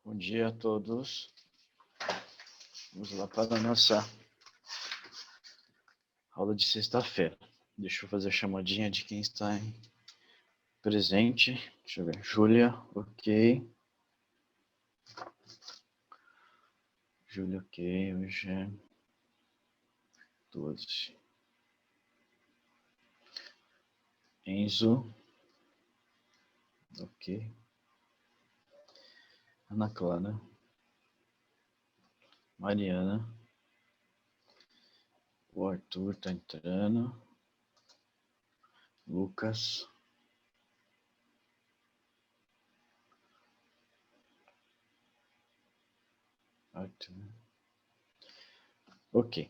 Bom dia a todos. Vamos lá para a nossa aula de sexta-feira. Deixa eu fazer a chamadinha de quem está presente. Deixa eu ver. Júlia, ok. Júlia, ok. Hoje é 12. Enzo, ok. Ana Clara. Mariana. O Arthur tá entrando. Lucas. Arthur. Ok.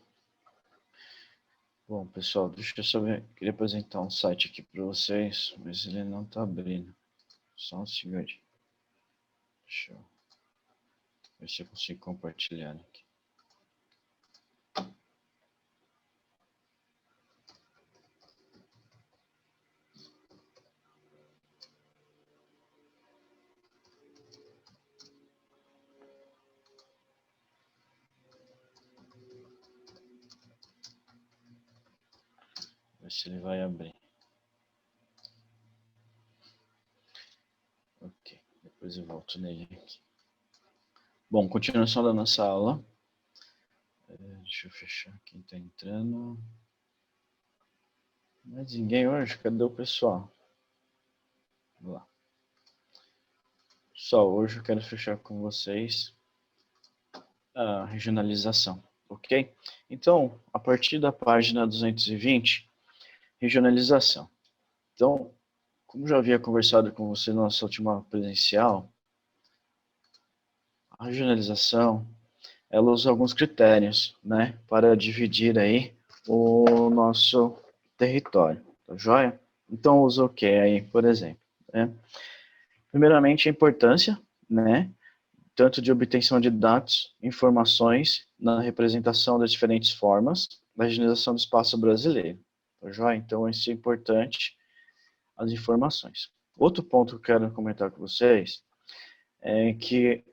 Bom, pessoal, deixa eu só ver. Queria apresentar um site aqui para vocês, mas ele não tá abrindo. Só um segundo. Deixa eu ver se eu consigo compartilhar aqui. Ver se ele vai abrir. Ok, depois eu volto nele aqui. Bom, continuação da nossa aula. Deixa eu fechar quem está entrando. Mas ninguém hoje, cadê o pessoal? Vamos lá. Pessoal, hoje eu quero fechar com vocês a regionalização, ok? Então, a partir da página 220, regionalização. Então, como já havia conversado com você na nossa última presencial, a regionalização, ela usa alguns critérios, né, para dividir aí o nosso território, tá joia? Então, usa o que aí, por exemplo, né? Primeiramente, a importância, né, tanto de obtenção de dados, informações na representação das diferentes formas da regionalização do espaço brasileiro, tá joia? Então, isso é importante, as informações. Outro ponto que eu quero comentar com vocês é que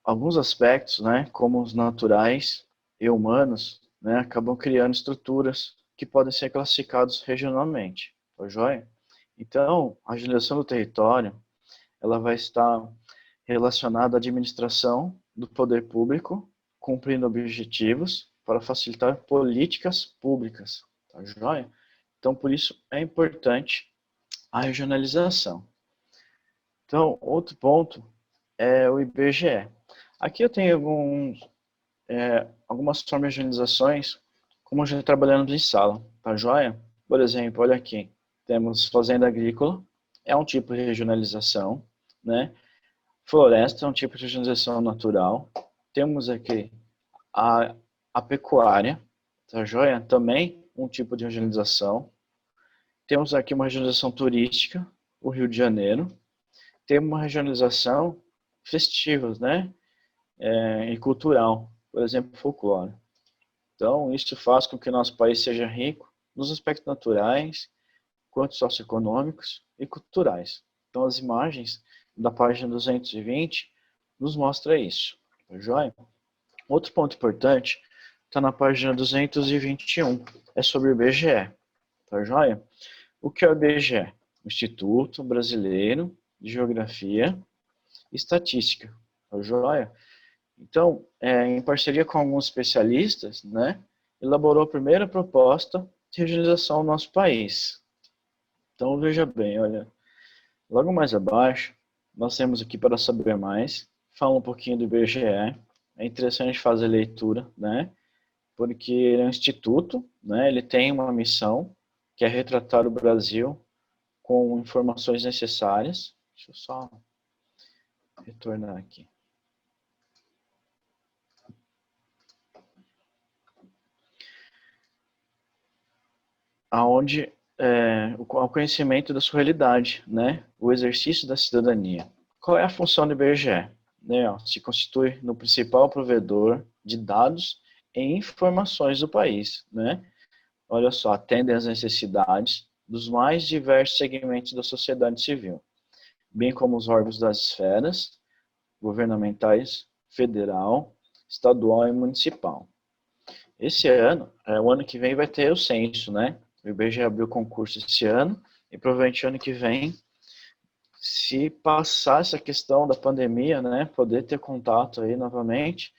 alguns aspectos, né, como os naturais e humanos, né, acabam criando estruturas que podem ser classificadas regionalmente, tá joia? Então, a regionalização do território, ela vai estar relacionada à administração do poder público, cumprindo objetivos para facilitar políticas públicas, tá joia? Então, por isso é importante a regionalização. Então, outro ponto é o IBGE. Aqui eu tenho algumas formas de organizações, como já trabalhamos em sala, tá joia? Por exemplo, olha aqui, temos fazenda agrícola, é um tipo de regionalização, né? Floresta é um tipo de regionalização natural. Temos aqui a pecuária, tá joia? Também um tipo de regionalização. Temos aqui uma regionalização turística, o Rio de Janeiro. Temos uma regionalização festivas, né? E cultural, por exemplo, folclore. Então, isso faz com que o nosso país seja rico nos aspectos naturais, quanto socioeconômicos e culturais. Então, as imagens da página 220 nos mostra isso, tá joia? Outro ponto importante está na página 221, é sobre o IBGE, tá joia? O que é o IBGE? O Instituto Brasileiro de Geografia e Estatística, tá joia? Então, em parceria com alguns especialistas, né, elaborou a primeira proposta de regionalização do nosso país. Então, veja bem, olha, logo mais abaixo, nós temos aqui para saber mais, fala um pouquinho do IBGE, é interessante fazer leitura, né, porque ele é um instituto, né, ele tem uma missão, que é retratar o Brasil com informações necessárias. Deixa eu só retornar aqui. Aonde o conhecimento da sua realidade, né? O exercício da cidadania. Qual é a função do IBGE? Né? Se constitui no principal provedor de dados e informações do país, né? Olha só, atendem às necessidades dos mais diversos segmentos da sociedade civil. bem como os órgãos das esferas governamentais, federal, estadual e municipal. Esse ano, o ano que vem vai ter o censo, né? O IBGE abriu o concurso esse ano e provavelmente ano que vem, se passar essa questão da pandemia, né, poder ter contato aí novamente,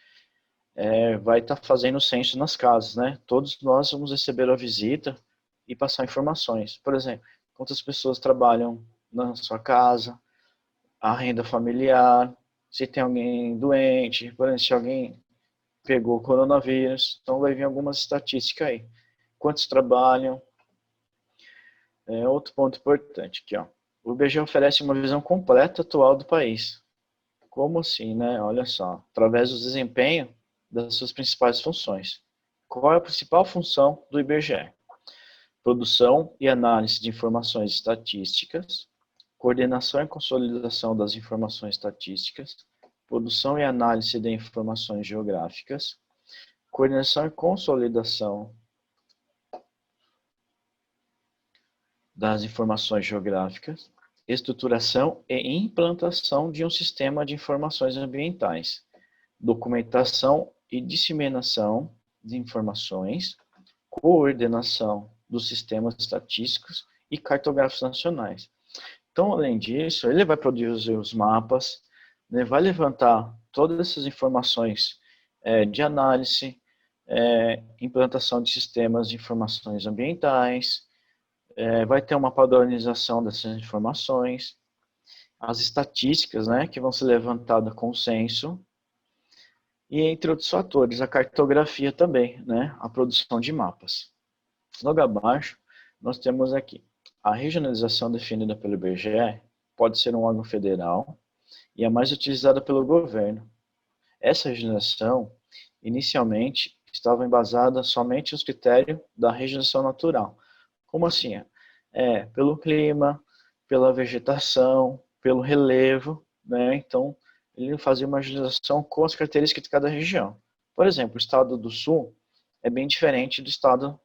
vai estar fazendo o censo nas casas, né? Todos nós vamos receber a visita e passar informações. Por exemplo, quantas pessoas trabalham na sua casa, a renda familiar, se tem alguém doente, por exemplo, se alguém pegou coronavírus, então vai vir algumas estatísticas aí. Quantos trabalham? Outro ponto importante aqui, ó. O IBGE oferece uma visão completa atual do país. Como assim, né? Olha só, através do desempenho das suas principais funções. Qual é a principal função do IBGE? Produção e análise de informações estatísticas, coordenação e consolidação das informações estatísticas, produção e análise de informações geográficas, coordenação e consolidação das informações geográficas, estruturação e implantação de um sistema de informações ambientais, documentação e disseminação de informações, coordenação dos sistemas estatísticos e cartográficos nacionais. Então, além disso, ele vai produzir os mapas, né, vai levantar todas essas informações de análise, implantação de sistemas de informações ambientais, vai ter uma padronização dessas informações, as estatísticas, né, que vão ser levantadas com o censo, e entre outros fatores, a cartografia também, né, a produção de mapas. Logo abaixo, nós temos aqui, a regionalização definida pelo IBGE pode ser um órgão federal e é mais utilizada pelo governo. Essa regionalização, inicialmente, estava embasada somente nos critérios da regionalização natural. Como assim? Pelo clima, pela vegetação, pelo relevo, né? Então, ele fazia uma regionalização com as características de cada região. Por exemplo, o estado do Sul é bem diferente do estado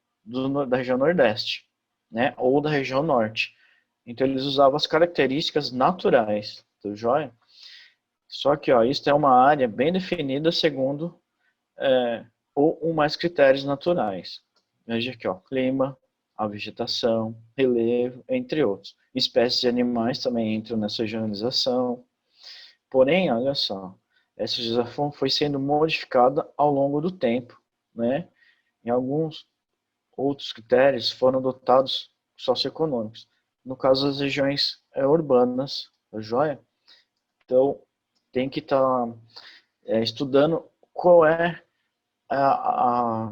da região Nordeste, né? Ou da região Norte. Então, eles usavam as características naturais, tá joia? Só que, ó, isso é uma área bem definida segundo ou mais critérios naturais. Veja aqui, ó, clima, a vegetação, relevo, entre outros. Espécies de animais também entram nessa regionalização. Porém, olha só, essa regionalização foi sendo modificada ao longo do tempo, né? Em alguns outros critérios foram adotados socioeconômicos. No caso das regiões urbanas, tá joia? Então, tem que estar estudando qual é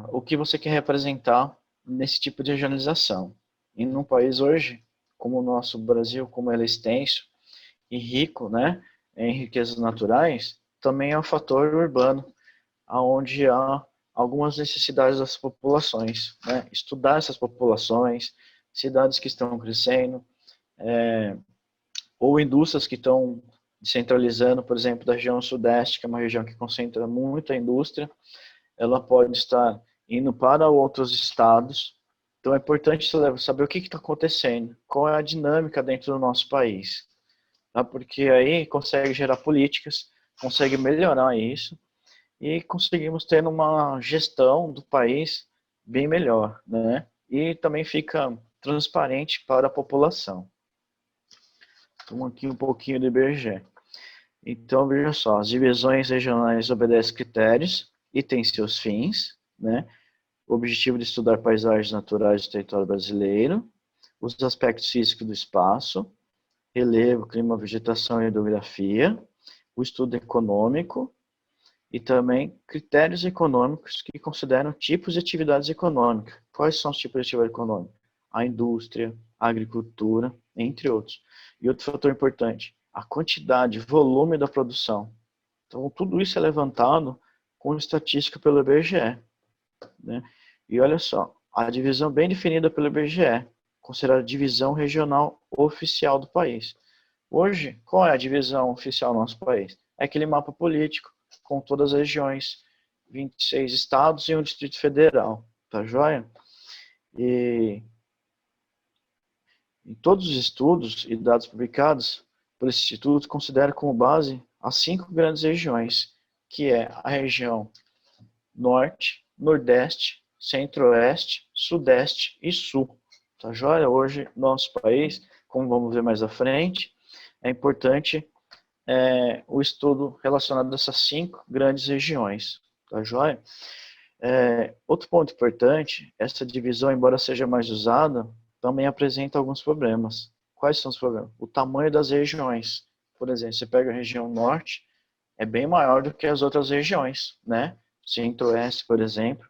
o que você quer representar nesse tipo de regionalização. E num país hoje, como o nosso Brasil, como ele é extenso e rico, né, em riquezas naturais, também é um fator urbano, onde há algumas necessidades das populações, né? Estudar essas populações, cidades que estão crescendo, ou indústrias que estão descentralizando, por exemplo, da região sudeste, que é uma região que concentra muita indústria, ela pode estar indo para outros estados. Então é importante saber o que está acontecendo, qual é a dinâmica dentro do nosso país, tá? Porque aí consegue gerar políticas, consegue melhorar isso e conseguimos ter uma gestão do país bem melhor, né? E também fica transparente para a população. Então aqui um pouquinho do IBGE. Então veja só, as divisões regionais obedecem critérios e têm seus fins, né? O objetivo de estudar paisagens naturais do território brasileiro, os aspectos físicos do espaço, relevo, clima, vegetação e hidrografia, o estudo econômico e também critérios econômicos que consideram tipos de atividades econômicas. Quais são os tipos de atividade econômica? A indústria, a agricultura, entre outros. E outro fator importante, a quantidade, volume da produção. Então, tudo isso é levantado com estatística pelo IBGE, né? E olha só, a divisão bem definida pelo IBGE, considerada a divisão regional oficial do país. Hoje, qual é a divisão oficial do nosso país? É aquele mapa político, com todas as regiões, 26 estados e um Distrito Federal, tá joia? E em todos os estudos e dados publicados, por esse instituto considera como base as 5 grandes regiões, que é a região Norte, Nordeste, Centro-Oeste, Sudeste e Sul. Tá joia? Hoje, nosso país, como vamos ver mais à frente, é importante o estudo relacionado a essas 5 grandes regiões. Tá joia? Outro ponto importante, essa divisão, embora seja mais usada, também apresenta alguns problemas. Quais são os problemas? O tamanho das regiões. Por exemplo, você pega a região norte, é bem maior do que as outras regiões, né? Centro-Oeste, por exemplo.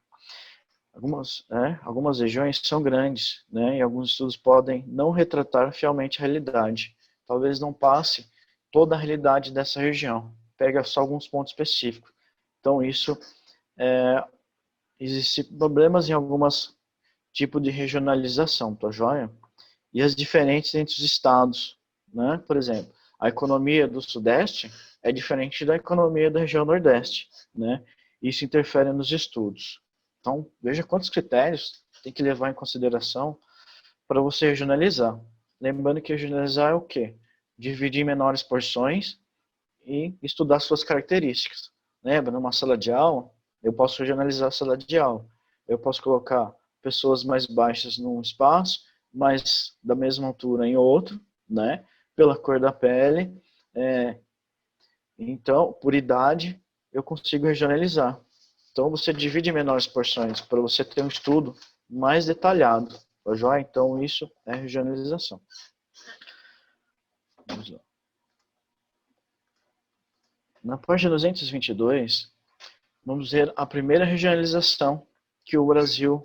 Algumas regiões são grandes, né? E alguns estudos podem não retratar fielmente a realidade. Talvez não passe toda a realidade dessa região. Pega só alguns pontos específicos. Então, isso existem problemas em alguns tipos de regionalização, tá joia? E as diferentes entre os estados, né? Por exemplo, a economia do Sudeste é diferente da economia da região Nordeste, né? Isso interfere nos estudos. Então, veja quantos critérios tem que levar em consideração para você regionalizar. Lembrando que regionalizar é o quê? Dividir em menores porções e estudar suas características. Lembra, numa sala de aula, eu posso regionalizar a sala de aula. Eu posso colocar pessoas mais baixas num espaço, mas da mesma altura em outro, né? Pela cor da pele. Então, por idade, eu consigo regionalizar. Então, você divide em menores porções para você ter um estudo mais detalhado. Tá joia? Então, isso é regionalização. Vamos lá. Na página 222, vamos ver a primeira regionalização que o Brasil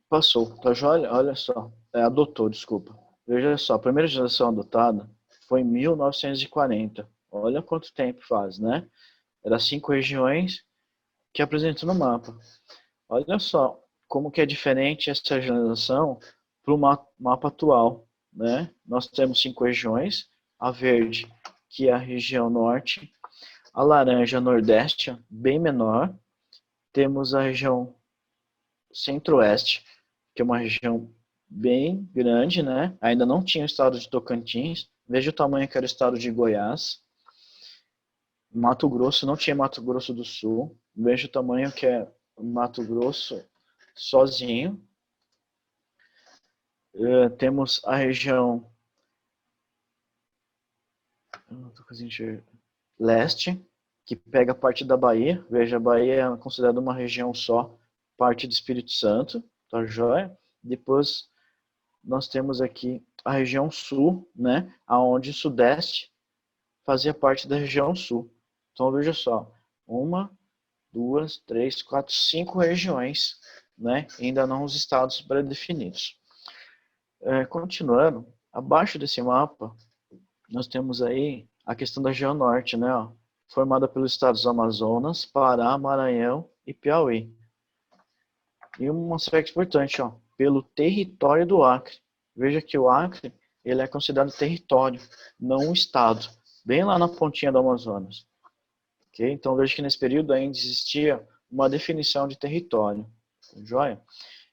passou. Tá joia? Olha só. Adotou, desculpa. Veja só, a primeira regionalização adotada foi em 1940. Olha quanto tempo faz, né? Era 5 regiões que apresentam no mapa. Olha só como que é diferente essa regionalização para o mapa atual, né? Nós temos 5 regiões, a verde, que é a região norte, a laranja, nordeste, bem menor, temos a região centro-oeste, que é uma região bem grande, né? Ainda não tinha o estado de Tocantins, veja o tamanho que era o estado de Goiás, Mato Grosso, não tinha Mato Grosso do Sul, veja o tamanho que é Mato Grosso sozinho. Temos a região leste, que pega parte da Bahia. Veja, a Bahia é considerada uma região só, parte do Espírito Santo, tá joia? Depois nós temos aqui a região sul, né, aonde o sudeste fazia parte da região sul. Então veja só, 1, 2, 3, 4, 5 regiões, né, ainda não os estados pré-definidos. Continuando, abaixo desse mapa, nós temos aí a questão da região norte, né, ó, formada pelos estados Amazonas, Pará, Maranhão e Piauí. E um aspecto importante, ó, pelo território do Acre. Veja que o Acre, ele é considerado território, não um estado, bem lá na pontinha do Amazonas. Okay? Então veja que nesse período ainda existia uma definição de território. Joia?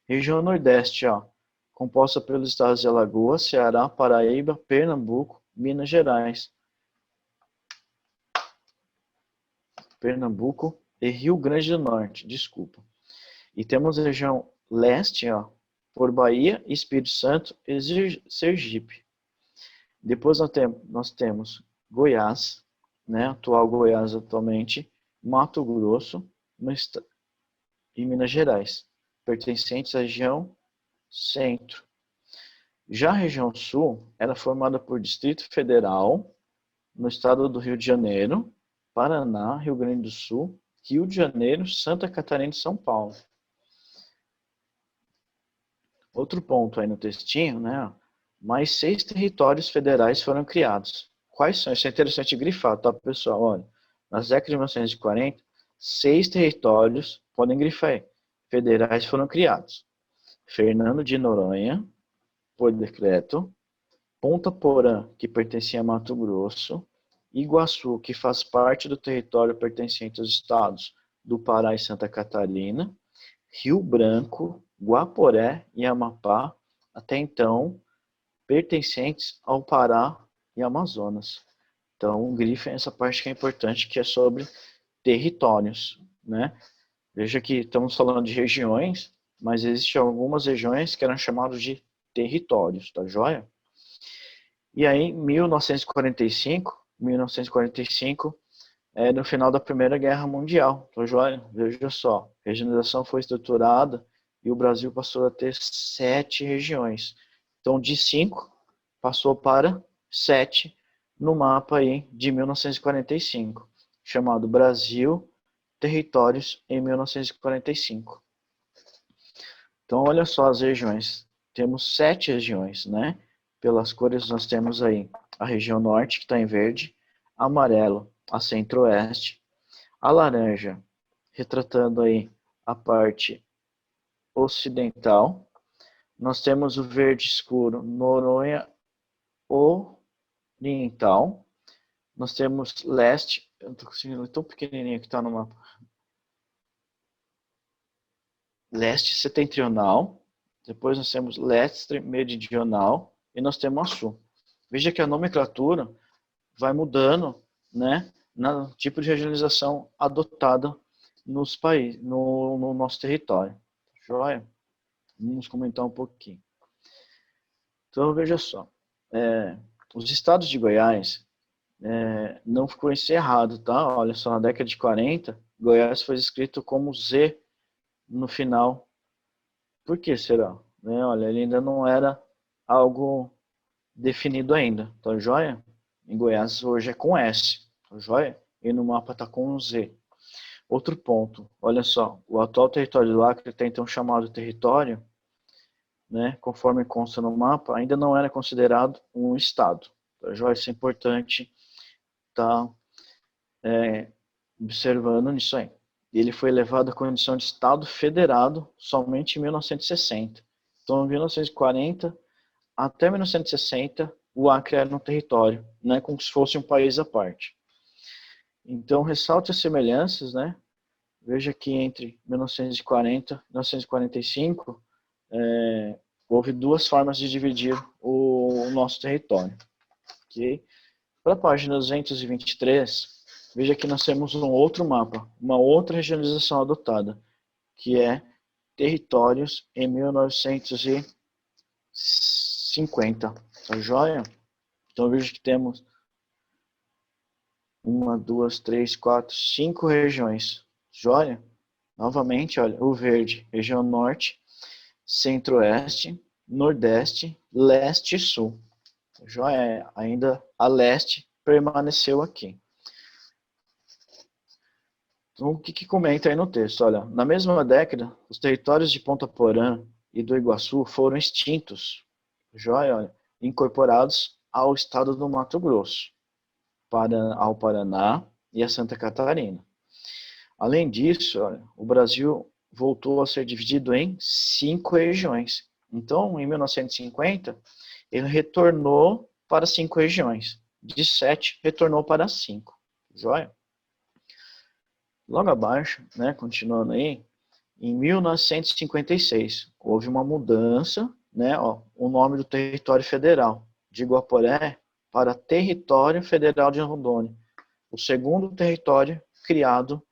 Região Nordeste, ó, composta pelos estados de Alagoas, Ceará, Paraíba, Pernambuco, Minas Gerais. Pernambuco e Rio Grande do Norte, desculpa. E temos a região leste, ó, por Bahia, Espírito Santo e Sergipe. Depois nós temos Goiás, né, atual Goiás atualmente, Mato Grosso e Minas Gerais, pertencentes à região centro. Já a região sul era formada por Distrito Federal, no estado do Rio de Janeiro, Paraná, Rio Grande do Sul, Rio de Janeiro, Santa Catarina e São Paulo. Outro ponto aí no textinho, né? Mais 6 territórios federais foram criados. Quais são? Isso é interessante grifar, tá, pessoal? Olha, nas décadas de 1940, 6 territórios, podem grifar aí, federais foram criados. Fernando de Noronha, por decreto, Ponta Porã, que pertencia a Mato Grosso, Iguaçu, que faz parte do território pertencente aos estados do Pará e Santa Catarina, Rio Branco, Guaporé e Amapá, até então pertencentes ao Pará e Amazonas. Então, grifem essa parte que é importante, que é sobre territórios, né? Veja que estamos falando de regiões, mas existem algumas regiões que eram chamadas de territórios, tá joia? E aí, em 1945, no final da Primeira Guerra Mundial, tá joia? Veja só, a regionalização foi estruturada e o Brasil passou a ter 7 regiões. Então, de 5, passou para 7 no mapa aí de 1945, chamado Brasil, Territórios em 1945. Então, olha só as regiões. Temos 7 regiões, né? Pelas cores nós temos aí a região norte, que está em verde, amarelo, a centro-oeste, a laranja, retratando aí a parte ocidental. Nós temos o verde escuro, Noronha Oriental. Nós temos leste, eu estou conseguindo ler tão pequenininho que está no mapa. Leste setentrional, depois nós temos leste meridional e nós temos a sul. Veja que a nomenclatura vai mudando, né, no tipo de regionalização adotada nos países, no nosso território. Joia? Vamos comentar um pouquinho. Então, veja só. Os estados de Goiás não ficou encerrado, tá? Olha só, na década de 40, Goiás foi escrito como Z no final. Por que será? Olha, ele ainda não era algo definido ainda, tá joia? Em Goiás hoje é com S, tá joia? E no mapa tá com Z. Outro ponto, olha só, o atual território do Acre, até então chamado território, né, conforme consta no mapa, ainda não era considerado um estado, tá joia? Isso é importante estar observando nisso aí. Ele foi elevado à condição de Estado federado somente em 1960. Então, em 1940 até 1960, o Acre era um território, né, como se fosse um país à parte. Então, ressalte as semelhanças, né? Veja que entre 1940 e 1945, houve 2 formas de dividir o nosso território. Okay? Para a página 223, veja que nós temos um outro mapa, uma outra regionalização adotada, que é territórios em 1950. Tá joia? Então veja que temos 1, 2, 3, 4, 5 regiões. Joia? Novamente, olha, o verde, região norte, centro-oeste, nordeste, leste e sul. Joia? Ainda a leste permaneceu aqui. Então, o que comenta aí no texto? Olha, na mesma década, os territórios de Ponta Porã e do Iguaçu foram extintos, joia, olha, incorporados ao estado do Mato Grosso, ao Paraná e a Santa Catarina. Além disso, olha, o Brasil voltou a ser dividido em 5 regiões. Então, em 1950, ele retornou para 5 regiões. De 7, retornou para 5. Joia? Logo abaixo, né, continuando aí, em 1956, houve uma mudança, né, o nome do território federal, de Guaporé para Território Federal de Rondônia, o segundo território criado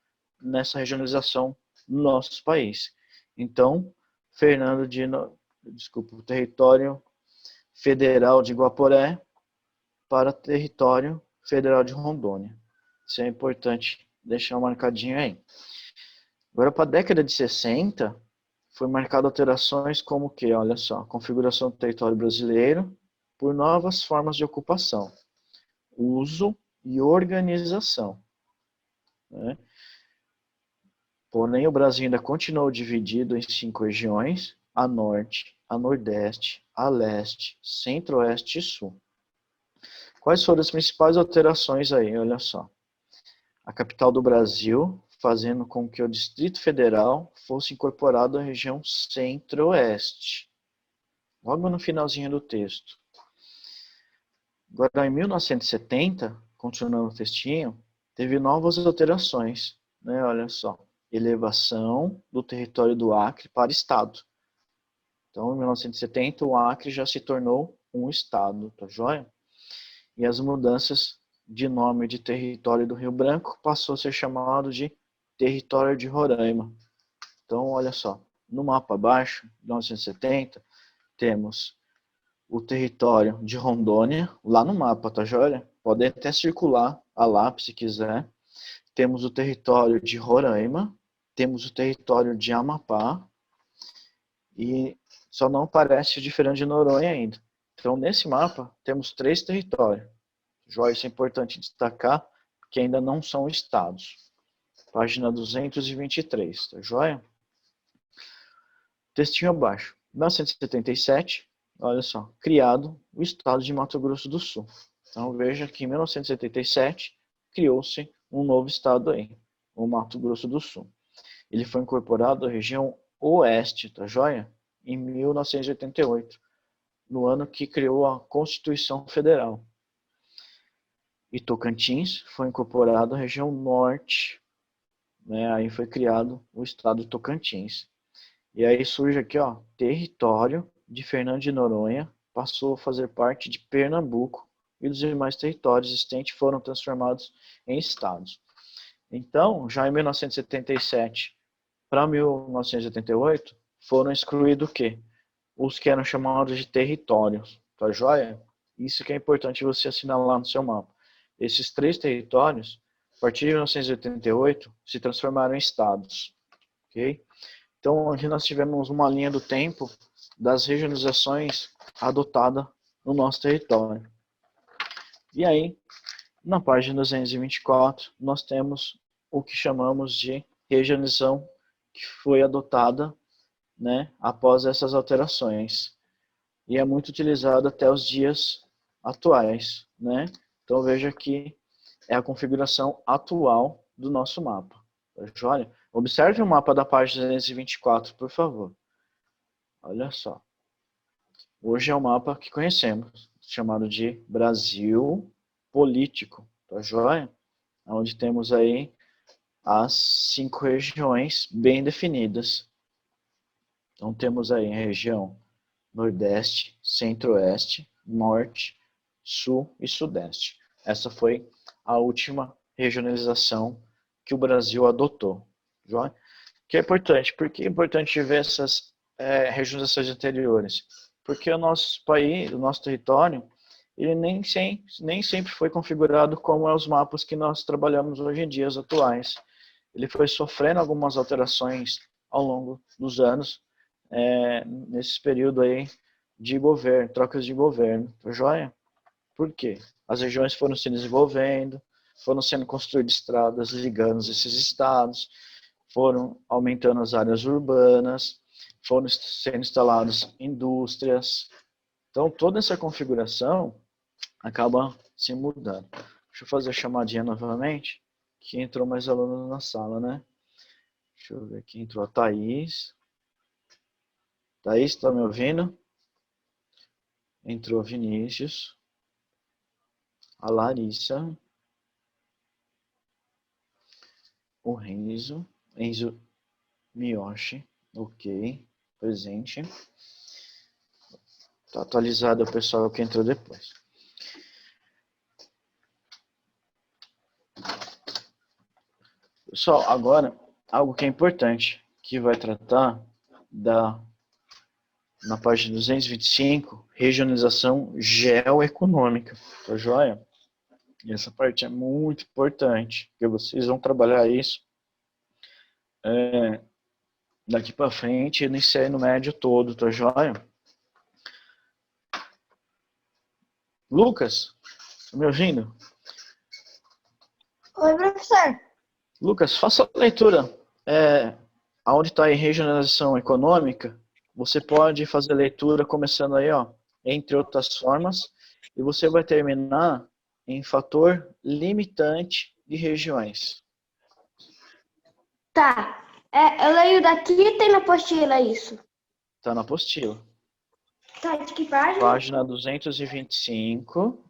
nessa regionalização no nosso país. Então, o Território Federal de Guaporé para Território Federal de Rondônia. Isso é importante deixar marcadinho aí. Agora, para a década de 60, foi marcado alterações como que, olha só, configuração do território brasileiro por novas formas de ocupação, uso e organização. Né? Porém, o Brasil ainda continuou dividido em 5 regiões, a norte, a nordeste, a leste, centro-oeste e sul. Quais foram as principais alterações aí? Olha só. A capital do Brasil, fazendo com que o Distrito Federal fosse incorporado à região centro-oeste. Logo no finalzinho do texto. Agora, em 1970, continuando o textinho, teve novas alterações. Né? Olha só. Elevação do território do Acre para Estado. Então, em 1970, o Acre já se tornou um estado, tá joia? E as mudanças de nome de território do Rio Branco passou a ser chamado de território de Roraima. Então, olha só, no mapa abaixo, 1970, temos o território de Rondônia, lá no mapa, tá joia? Pode até circular a lápis se quiser. Temos o território de Roraima, temos o território de Amapá, e só não aparece diferente de Noronha ainda. Então, nesse mapa, temos 3 territórios. Joia, isso é importante destacar, que ainda não são estados. Página 223, tá joia? Textinho abaixo. 1977, olha só, criado o estado de Mato Grosso do Sul. Então, veja que em 1977, criou-se um novo estado aí, o Mato Grosso do Sul. Ele foi incorporado à região oeste, tá joia? Em 1988, no ano que criou a Constituição Federal. E Tocantins foi incorporado à região norte, né? Aí foi criado o estado de Tocantins. E aí surge aqui, ó, território de Fernando de Noronha, passou a fazer parte de Pernambuco e os demais territórios existentes foram transformados em estados. Então, já em 1977 para 1988, foram excluídos o quê? Os que eram chamados de territórios, tá joia? Isso que é importante você assinalar no seu mapa. Esses 3 territórios, a partir de 1988, se transformaram em estados, ok? Então, aqui nós tivemos uma linha do tempo das regionalizações adotadas no nosso território. E aí, na página 224, nós temos o que chamamos de regionalização que foi adotada, né, após essas alterações. E é muito utilizado até os dias atuais, né? Então veja que é a configuração atual do nosso mapa. Olha, observe o mapa da página 224, por favor. Olha só. Hoje é o mapa que conhecemos, chamado de Brasil Político, tá joia? Onde temos aí as 5 regiões bem definidas. Então temos aí a região Nordeste, Centro-Oeste, Norte, Sul e Sudeste. Essa foi a última regionalização que o Brasil adotou. Joia? Que é importante. Por que é importante ver essas regionalizações anteriores? Porque o nosso país, o nosso território, ele nem sempre foi configurado como é os mapas que nós trabalhamos hoje em dia, os atuais. Ele foi sofrendo algumas alterações ao longo dos anos, nesse período aí de governo, trocas de governo, tá joia? Por quê? As regiões foram se desenvolvendo, foram sendo construídas estradas ligando esses estados, foram aumentando as áreas urbanas, foram sendo instaladas indústrias. Então, toda essa configuração acaba se mudando. Deixa eu fazer a chamadinha novamente, que entrou mais alunos na sala, né? Deixa eu ver aqui, entrou a Thaís. Thaís, está me ouvindo? Entrou Vinícius. A Larissa. O Renzo. Enzo Miyoshi. Ok. Presente. Está atualizado o pessoal que entrou depois. Pessoal, agora, algo que é importante, que vai tratar na página 225, regionalização geoeconômica, tá joia? E essa parte é muito importante, porque vocês vão trabalhar isso daqui para frente no ensino médio todo, tá joia? Lucas, tá me ouvindo? Oi, professor. Lucas, faça a leitura. Onde está em regionalização econômica, você pode fazer a leitura começando aí, ó, entre outras formas, e você vai terminar em fator limitante de regiões. Tá. Eu leio daqui e tem na apostila isso. Está na apostila. Tá, de que página? Página 225.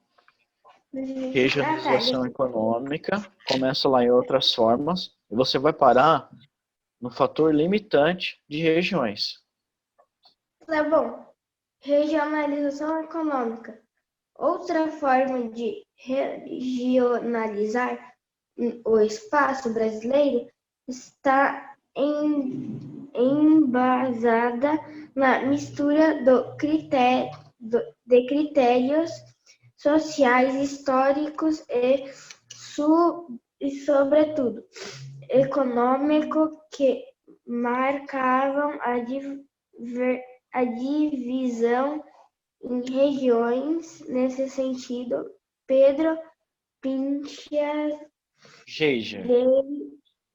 Regionalização econômica. Começa lá em outras formas. E você vai parar no fator limitante de regiões. Tá bom. Regionalização econômica. Outra forma de regionalizar o espaço brasileiro está embasada na mistura de critérios sociais, históricos e sobretudo, econômico que marcavam a divisão em regiões. Nesse sentido, Pedro Pinchas Geiger.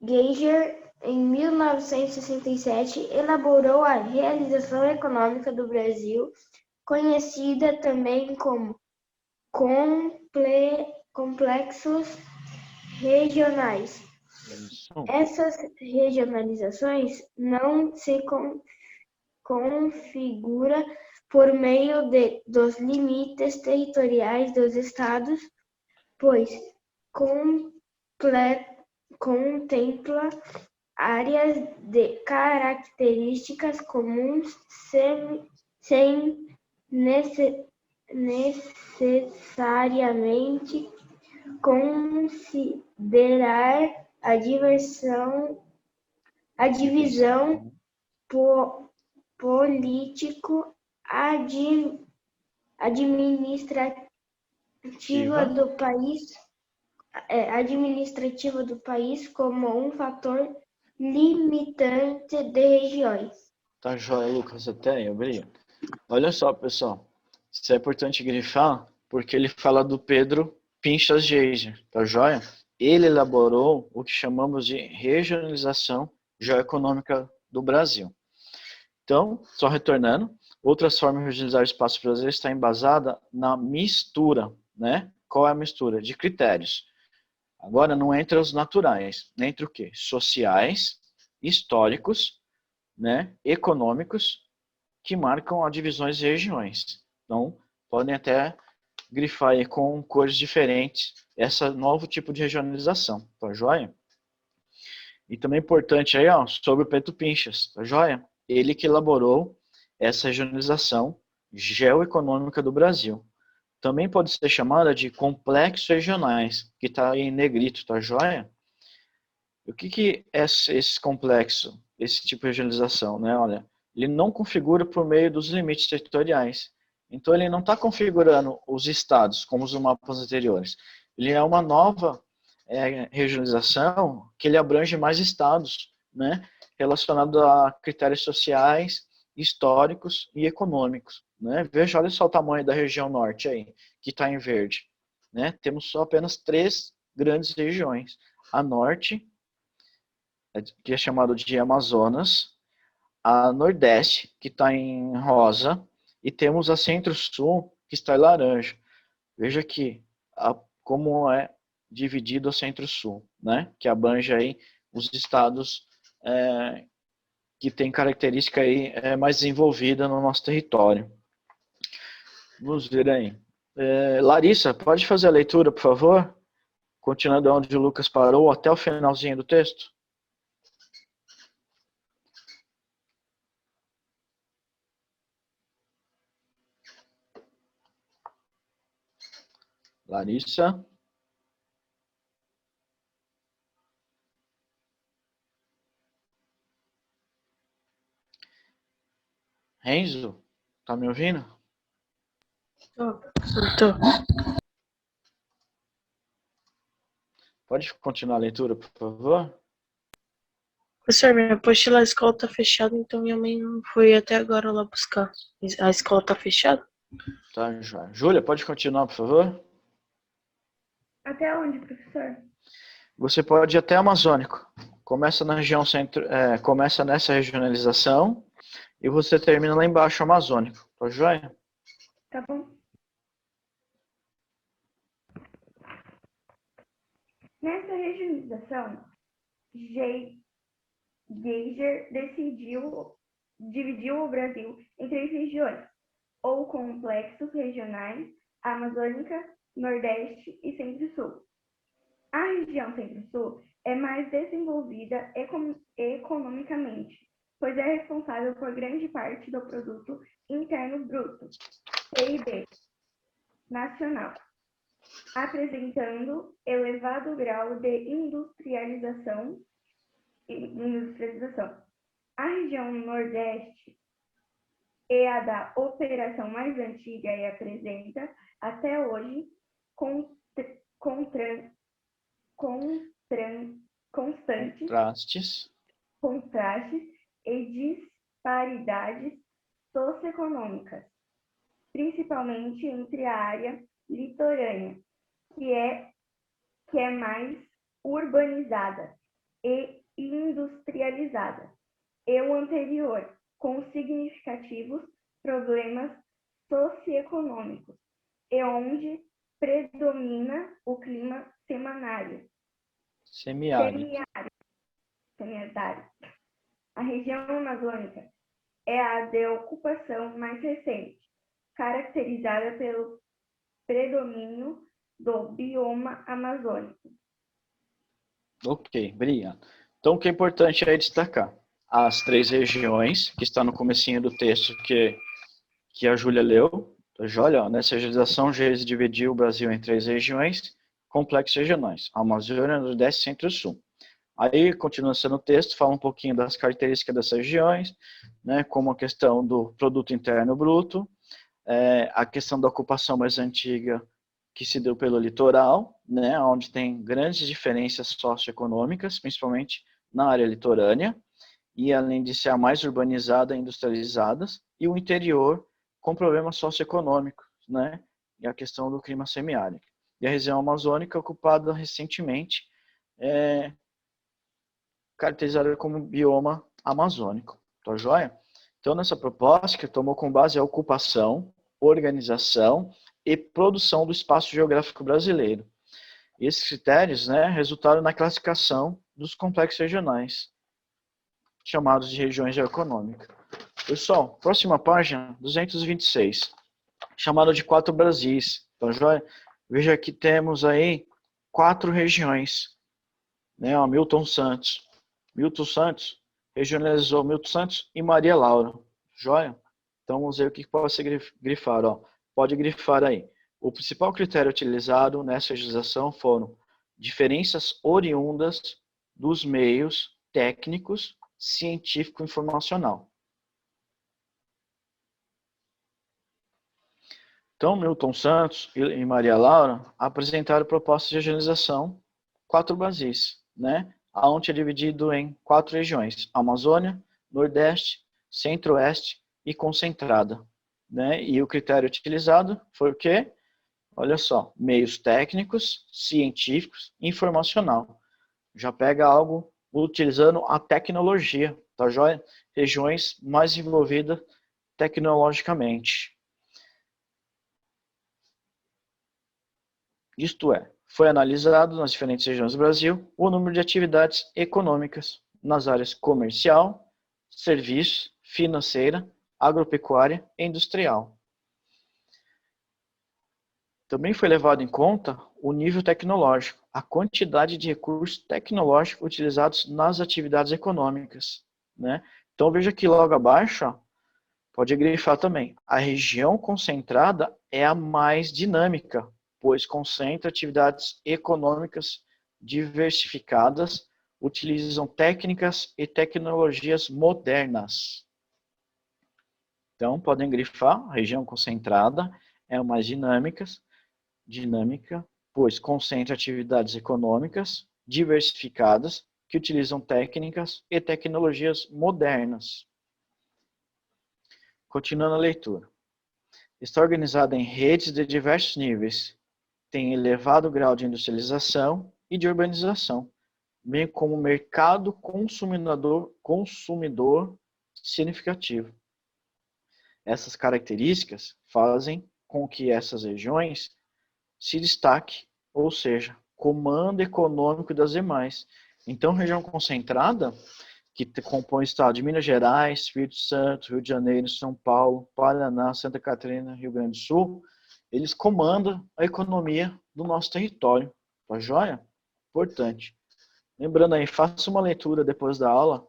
Geiger, em 1967, elaborou a Realização Econômica do Brasil, conhecida também como complexos regionais. Isso. Essas regionalizações não se configura por meio dos limites territoriais dos estados, pois contempla áreas de características comuns sem necessariamente considerar a divisão político-administrativa do país como um fator limitante de regiões. Tá joia, Lucas, até aí, obrigado. Olha só, pessoal, isso é importante grifar, porque ele fala do Pedro Pinchas Geiger, tá joia? Ele elaborou o que chamamos de regionalização geoeconômica do Brasil. Então, só retornando, outras formas de regionalizar o espaço brasileiro está embasada na mistura, né? Qual é a mistura? De critérios. Agora, não entra os naturais, entre o quê? Sociais, históricos, né? Econômicos, que marcam as divisões de regiões. Então, podem até grifar aí com cores diferentes esse novo tipo de regionalização, tá joia? E também é importante aí, ó, sobre o Pedro Pinchas, tá joia? Ele que elaborou essa regionalização geoeconômica do Brasil. Também pode ser chamada de complexos regionais, que está em negrito, tá joia? O que é esse complexo, esse tipo de regionalização, né? Olha, ele não configura por meio dos limites territoriais. Então, ele não está configurando os estados como os mapas anteriores. Ele é uma nova regionalização que ele abrange mais estados, né? Relacionado a critérios sociais, históricos e econômicos. Né? Veja, olha só o tamanho da região norte aí, que está em verde. Né? Temos só apenas 3 grandes regiões. A norte, que é chamado de Amazonas, a Nordeste, que está em rosa, e temos a Centro-Sul, que está em laranja. Veja aqui como é dividido a Centro-Sul, né? Que abrange aí os estados que têm característica aí mais desenvolvida no nosso território. Vamos ver aí. Larissa, pode fazer a leitura, por favor? Continuando onde o Lucas parou, até o finalzinho do texto. Larissa. Renzo, tá me ouvindo? Tô. Pode continuar a leitura, por favor? Professor, minha apostila da escola tá fechada, então minha mãe não foi até agora lá buscar. A escola tá fechada? Tá, já. Júlia, pode continuar, por favor? Até onde, professor? Você pode ir até Amazônico. Começa na região centro, começa nessa regionalização e você termina lá embaixo, Amazônico. Tá joia? Tá bom. Nessa regionalização, Geiger dividiu o Brasil em 3 regiões, ou complexos regionais: Amazônica, Nordeste e Centro-Sul. A região Centro-Sul é mais desenvolvida economicamente pois é responsável por grande parte do produto interno bruto, PIB, nacional, apresentando elevado grau de industrialização. A região Nordeste é a da operação mais antiga e apresenta, até hoje, constantes contrastes e disparidades socioeconômicas, principalmente entre a área litorânea, que é mais urbanizada e industrializada, e o anterior, com significativos problemas socioeconômicos, e onde predomina o clima semiárido. A região amazônica é a de ocupação mais recente, caracterizada pelo predomínio do bioma amazônico. Ok, obrigado. Então, o que é importante é destacar as 3 regiões, que está no comecinho do texto que a Júlia leu. Então, olha, nessa legislação, Gênesis dividiu o Brasil em 3 regiões, complexos regionais, Amazônia, Nordeste, Centro e Sul. Aí, continuando no texto, fala um pouquinho das características dessas regiões, né, como a questão do produto interno bruto, a questão da ocupação mais antiga que se deu pelo litoral, né, onde tem grandes diferenças socioeconômicas, principalmente na área litorânea, e além de ser a mais urbanizada e industrializada, e o interior com problemas socioeconômicos, né, e a questão do clima semiárido. E a região amazônica, ocupada recentemente, caracterizada como bioma amazônico. Tá joia? Então, nessa proposta, que tomou como base a ocupação, organização e produção do espaço geográfico brasileiro. E esses critérios, né, resultaram na classificação dos complexos regionais, chamados de regiões geoeconômicas. Pessoal, próxima página, 226, chamado de 4 Brasis. Tá joia? Veja que temos aí 4 regiões. Né, ó, Milton Santos, regionalizou Milton Santos e Maria Laura. Joia? Então, vamos ver o que pode ser grifado. Ó. Pode grifar aí. O principal critério utilizado nessa legislação foram diferenças oriundas dos meios técnicos, científico e informacional. Então, Milton Santos e Maria Laura apresentaram propostas de regionalização 4 Brasis, né? Onde é dividido em 4 regiões: Amazônia, Nordeste, Centro-Oeste e Concentrada. Né? E o critério utilizado foi o quê? Olha só, meios técnicos, científicos e informacional. Já pega algo utilizando a tecnologia, tá joia? Regiões mais envolvidas tecnologicamente. Isto é, foi analisado nas diferentes regiões do Brasil o número de atividades econômicas nas áreas comercial, serviços, financeira, agropecuária e industrial. Também foi levado em conta o nível tecnológico, a quantidade de recursos tecnológicos utilizados nas atividades econômicas. Né? Então veja que logo abaixo, ó, pode grifar também, a região concentrada é a mais dinâmica, pois concentra atividades econômicas diversificadas, utilizam técnicas e tecnologias modernas. Então, podem grifar, a região concentrada é a mais dinâmica, pois concentra atividades econômicas diversificadas que utilizam técnicas e tecnologias modernas. Continuando a leitura. Está organizada em redes de diversos níveis, tem elevado grau de industrialização e de urbanização, bem como mercado consumidor significativo. Essas características fazem com que essas regiões se destaquem, ou seja, comando econômico das demais. Então, região concentrada, que compõe o estado de Minas Gerais, Espírito Santo, Rio de Janeiro, São Paulo, Paraná, Santa Catarina, Rio Grande do Sul, eles comandam a economia do nosso território. Tá joia? Importante. Lembrando aí, faça uma leitura depois da aula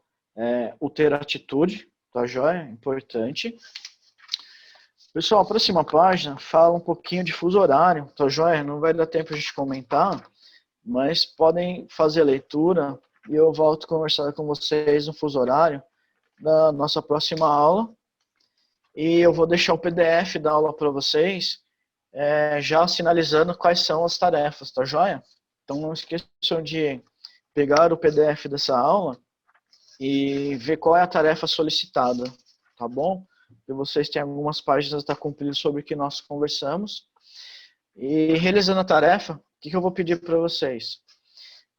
o ter atitude, tá joia? Importante. Pessoal, a próxima página fala um pouquinho de fuso horário, tá joia? Não vai dar tempo a gente comentar, mas podem fazer a leitura e eu volto a conversar com vocês no fuso horário na nossa próxima aula. E eu vou deixar o PDF da aula para vocês, já sinalizando quais são as tarefas, tá joia? Então não esqueçam de pegar o PDF dessa aula e ver qual é a tarefa solicitada, tá bom? E vocês têm algumas páginas a cumprir sobre o que nós conversamos. E realizando a tarefa, o que eu vou pedir para vocês?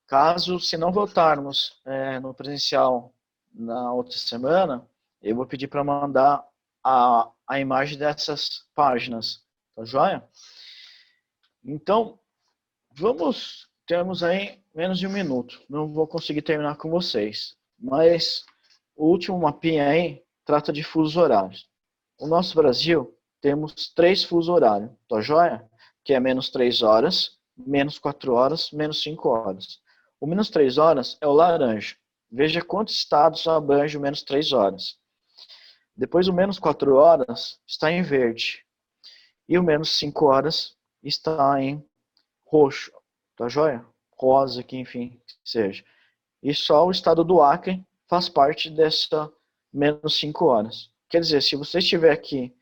Caso, se não voltarmos no presencial na outra semana, eu vou pedir para mandar a imagem dessas páginas, tá joia? Então, temos aí menos de 1 minuto, não vou conseguir terminar com vocês, mas o último mapinha aí trata de fusos horários. No nosso Brasil, temos 3 fusos horários, tá joia? Que é menos 3 horas, menos 4 horas, menos 5 horas. O menos 3 horas é o laranja. Veja quantos estados abrange o menos 3 horas. Depois o menos 4 horas está em verde. E o menos 5 horas está em roxo. Tá joia? Rosa, que enfim, seja. E só o estado do Acre faz parte dessa menos 5 horas. Quer dizer, se você estiver aqui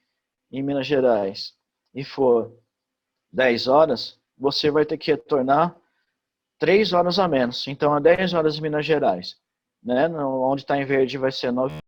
em Minas Gerais e for 10 horas, você vai ter que retornar 3 horas a menos. Então, é 10 horas em Minas Gerais. Né? Onde está em verde vai ser 9